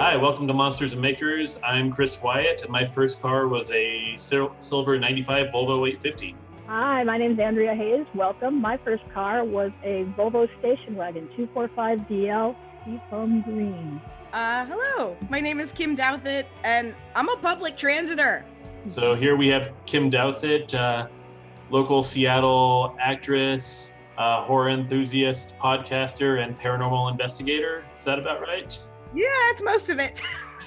Hi, welcome to Monsters and Makers. I'm Chris Wyatt, and my first car was a silver 95 Volvo 850. Hi, my name is Andrea Hayes. Welcome. My first car was a Volvo station wagon, 245DL Seafoam Green. Hello, my name is Kim Douthit, and I'm a public transitor. So here we have Kim Douthit, local Seattle actress, horror enthusiast, podcaster, and paranormal investigator. Is that about right? Yeah, that's most of it.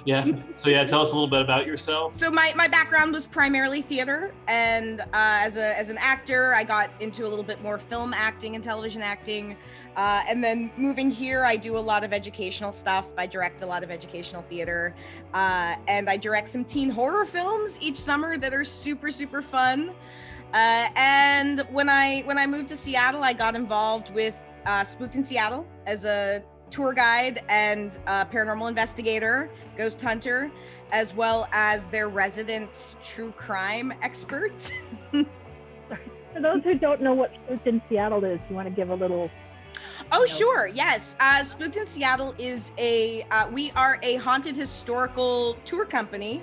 Yeah. So tell us a little bit about yourself. So my background was primarily theater, and as an actor, I got into a little bit more film acting and television acting. And then moving here, I do a lot of educational stuff. I direct a lot of educational theater, and I direct some teen horror films each summer that are super, super fun. And when I moved to Seattle, I got involved with Spooked in Seattle as a tour guide and paranormal investigator, ghost hunter, as well as their resident true crime expert. For those who don't know what Spooked in Seattle is, you want to give a little... Oh, sure. Yes. Spooked in Seattle is we are a haunted historical tour company.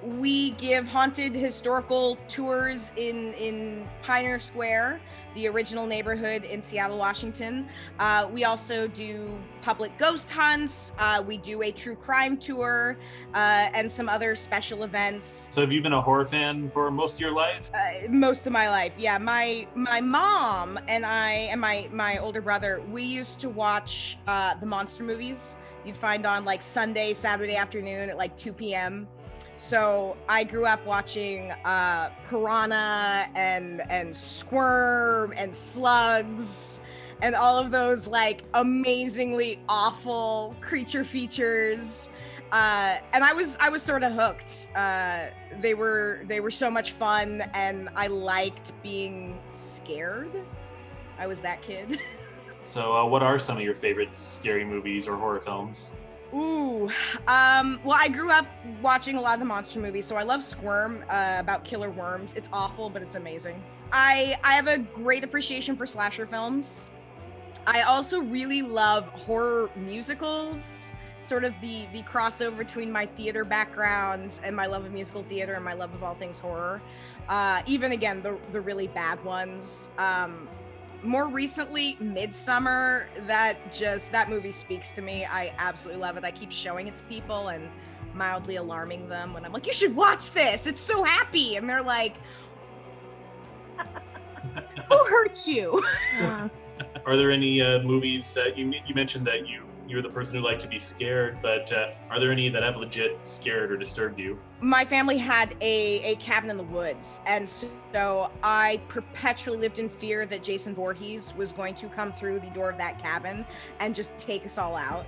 We give haunted historical tours in Pioneer Square, the original neighborhood in Seattle, Washington. We also do public ghost hunts. We do a true crime tour and some other special events. So have you been a horror fan for most of your life? Most of my life, yeah. My mom and I and my older brother, we used to watch the monster movies you'd find on like Sunday, Saturday afternoon at like 2 p.m. So I grew up watching Piranha and Squirm and Slugs and all of those like amazingly awful creature features. And I was sort of hooked. They were so much fun, and I liked being scared. I was that kid. So what are some of your favorite scary movies or horror films? Ooh, well, I grew up watching a lot of the monster movies, so I love Squirm, about killer worms. It's awful, but it's amazing. I have a great appreciation for slasher films. I also really love horror musicals, sort of the crossover between my theater background and my love of musical theater and my love of all things horror. Even again, the really bad ones. More recently, Midsommar, that movie speaks to me. I absolutely love it. I keep showing it to people and mildly alarming them when I'm like, you should watch this. It's so happy. And they're like, who hurt you? Are there any movies that you mentioned that you're the person who liked to be scared, but are there any that have legit scared or disturbed you? My family had a cabin in the woods, and so I perpetually lived in fear that Jason Voorhees was going to come through the door of that cabin and just take us all out.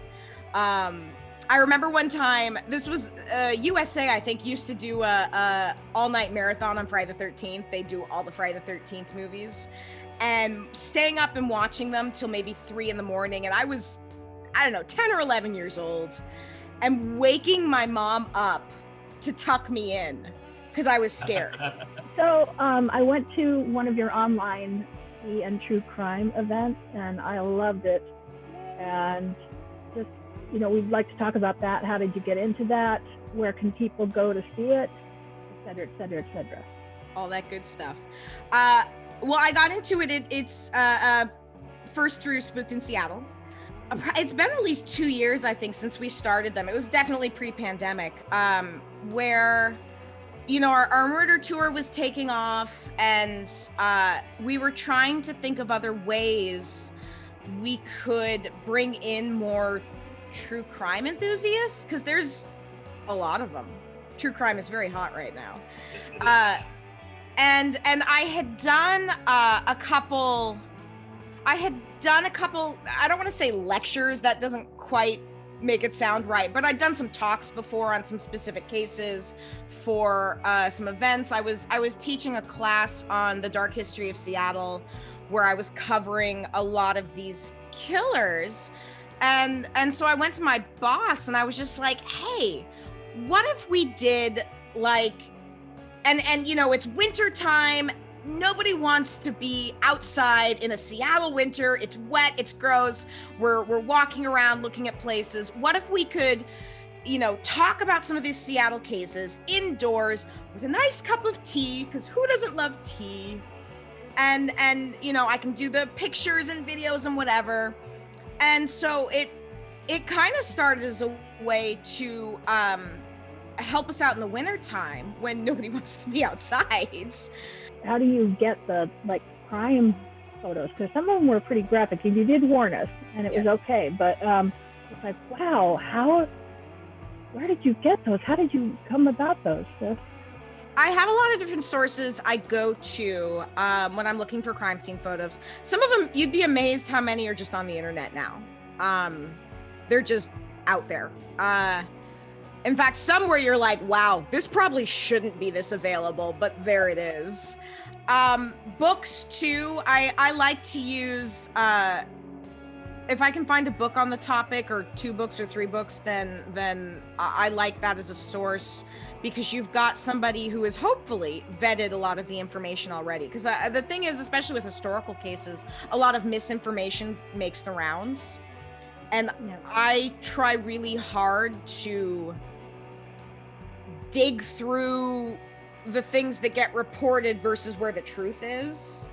I remember one time, this was USA, I think, used to do a all-night marathon on Friday the 13th. They do all the Friday the 13th movies, and staying up and watching them till maybe 3 a.m. and I was, I don't know, 10 or 11 years old, and waking my mom up to tuck me in because I was scared. So I went to one of your online and true crime events, and I loved it. And just, we'd like to talk about that. How did you get into that? Where can people go to see it? Et cetera, et cetera, et cetera. All that good stuff. Well, I got into it. It's first through Spooked in Seattle. It's been at least 2 years, I think, since we started them. It was definitely pre-pandemic, where, our murder tour was taking off, and we were trying to think of other ways we could bring in more true crime enthusiasts, because there's a lot of them. True crime is very hot right now. And I had done a couple, I don't want to say lectures, that doesn't quite make it sound right, but I'd done some talks before on some specific cases for some events. I was teaching a class on the dark history of Seattle, where I was covering a lot of these killers. And so I went to my boss and I was just like, hey, what if we did like, and it's winter time, nobody wants to be outside in a Seattle winter. It's wet, it's gross. We're walking around looking at places. What if we could talk about some of these Seattle cases indoors with a nice cup of tea, because who doesn't love tea? And I can do the pictures and videos and whatever. And so it kind of started as a way to help us out in the wintertime when nobody wants to be outside. How do you get the crime photos? Because some of them were pretty graphic, and you did warn us, and it was okay. But it's like, wow, where did you get those? How did you come about those? I have a lot of different sources I go to when I'm looking for crime scene photos. Some of them, you'd be amazed how many are just on the internet now. They're just out there. In fact, some where you're like, wow, this probably shouldn't be this available, but there it is. Books too, I like to use, if I can find a book on the topic, or 2 books or 3 books, then I like that as a source, because you've got somebody who has hopefully vetted a lot of the information already. Because the thing is, especially with historical cases, a lot of misinformation makes the rounds. And I try really hard to dig through the things that get reported versus where the truth is.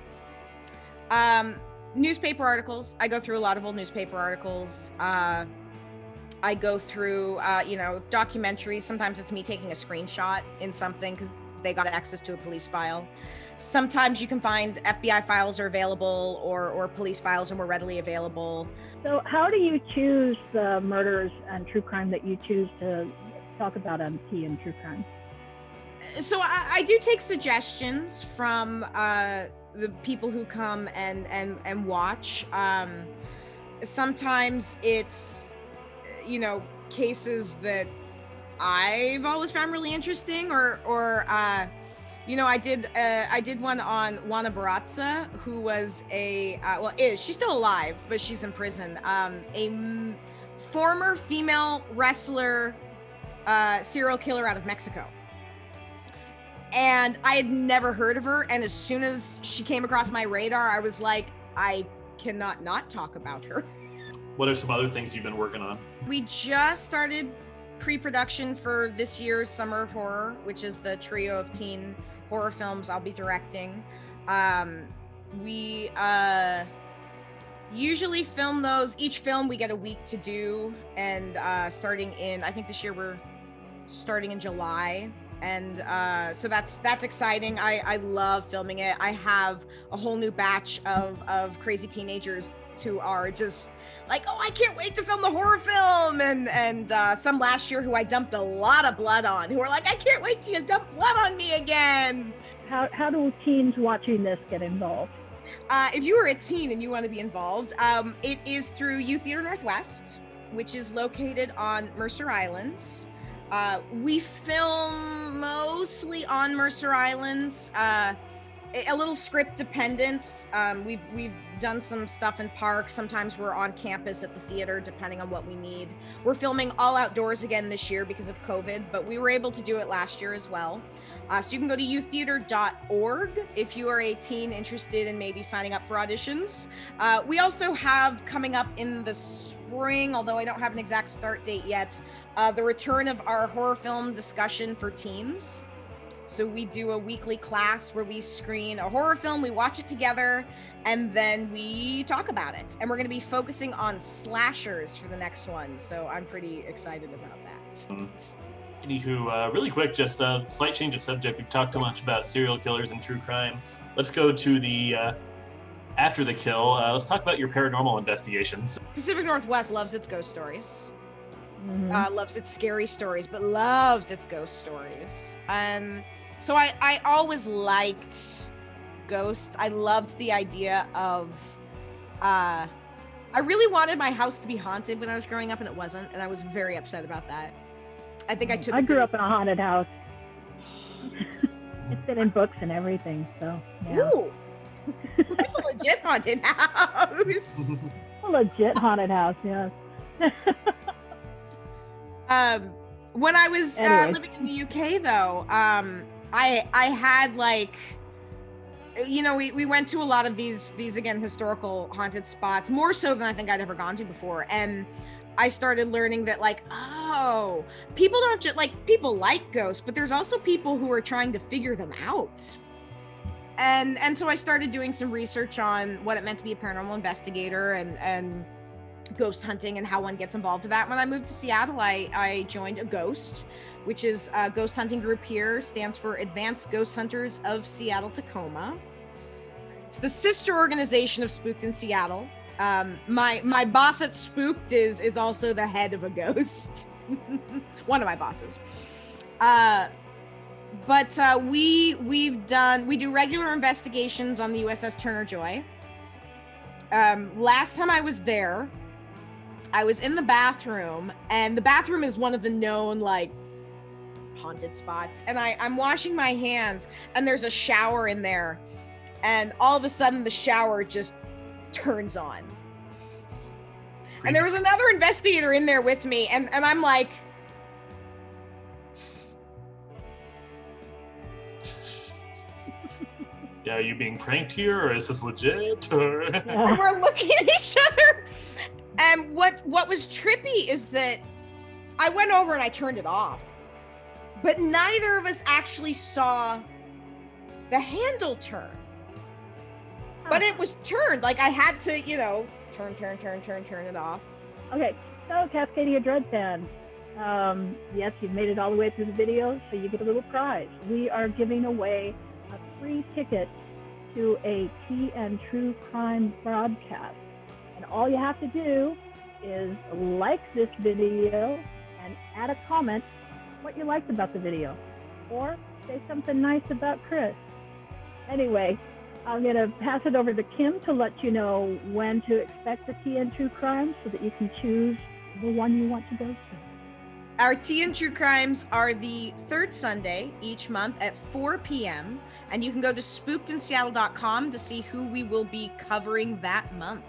Newspaper articles, I go through a lot of old newspaper articles. I go through, documentaries. Sometimes it's me taking a screenshot in something because they got access to a police file. Sometimes you can find FBI files are available, or police files are more readily available. So how do you choose the murders and true crime that you choose to talk about on Tea and True Crime? So I do take suggestions from the people who come and watch. Sometimes it's, cases that I've always found really interesting, or I did one on Juana Barraza, who was she's still alive, but she's in prison. A former female wrestler, serial killer out of Mexico. And I had never heard of her. And as soon as she came across my radar, I was like, I cannot not talk about her. What are some other things you've been working on? We just started pre-production for this year's Summer of Horror, which is the trio of teen horror films I'll be directing. We usually film those. Each film we get a week to do, and starting in, I think this year we're starting in July. And so that's exciting. I love filming it. I have a whole new batch of crazy teenagers who are just like, oh, I can't wait to film the horror film, and some last year who I dumped a lot of blood on, who are like, I can't wait till you dump blood on me again. How do teens watching this get involved? If you are a teen and you want to be involved, it is through Youth Theater Northwest, which is located on Mercer Islands. We film mostly on Mercer Islands, a little script dependent. We've done some stuff in parks. Sometimes we're on campus at the theater, depending on what we need. We're filming all outdoors again this year because of COVID, but we were able to do it last year as well. So you can go to youththeater.org if you are a teen interested in maybe signing up for auditions. We also have coming up in the spring, although I don't have an exact start date yet, the return of our horror film discussion for teens. So we do a weekly class where we screen a horror film, we watch it together, and then we talk about it. And we're going to be focusing on slashers for the next one. So I'm pretty excited about that. Anywho, really quick, just a slight change of subject. We've talked too much about serial killers and true crime. Let's go to the after the kill. Let's talk about your paranormal investigations. Pacific Northwest loves its ghost stories. Mm-hmm. Loves its scary stories, but loves its ghost stories. And so I always liked ghosts. I loved the idea of, I really wanted my house to be haunted when I was growing up, and it wasn't, and I was very upset about that. I think I grew up in a haunted house. It's been in books and everything, so yeah. Ooh, that's a legit haunted house. A legit haunted house, yes. When I was living in the UK, though, I had like, we went to a lot of these again historical haunted spots, more so than I think I'd ever gone to before, and I started learning that like, oh, people don't just people like ghosts, but there's also people who are trying to figure them out. And so I started doing some research on what it meant to be a paranormal investigator and ghost hunting and how one gets involved with that. When I moved to Seattle, I joined a GHOST, which is a ghost hunting group here, stands for Advanced Ghost Hunters of Seattle Tacoma. It's the sister organization of Spooked in Seattle. My boss at Spooked is also the head of a ghost. One of my bosses. But we do regular investigations on the USS Turner Joy. Last time I was there, I was in the bathroom, and the bathroom is one of the known like haunted spots. And I'm washing my hands, and there's a shower in there, and all of a sudden the shower just turns on. And there was another investigator in there with me, and I'm like, yeah, are you being pranked here, or is this legit? Or and we're looking at each other. And what was trippy is that I went over and I turned it off, but neither of us actually saw the handle turn. But it was turned. Like I had to, turn it off. Okay, so Cascadia Dread fan, yes, you've made it all the way through the video, so you get a little prize. We are giving away a free ticket to a Tea and True Crime broadcast. And all you have to do is like this video and add a comment what you liked about the video, or say something nice about Chris. Anyway, I'm going to pass it over to Kim to let you know when to expect the Tea and True Crime so that you can choose the one you want to go to. Our Tea and True Crimes are the third Sunday each month at 4 p.m. And you can go to spookedinseattle.com to see who we will be covering that month.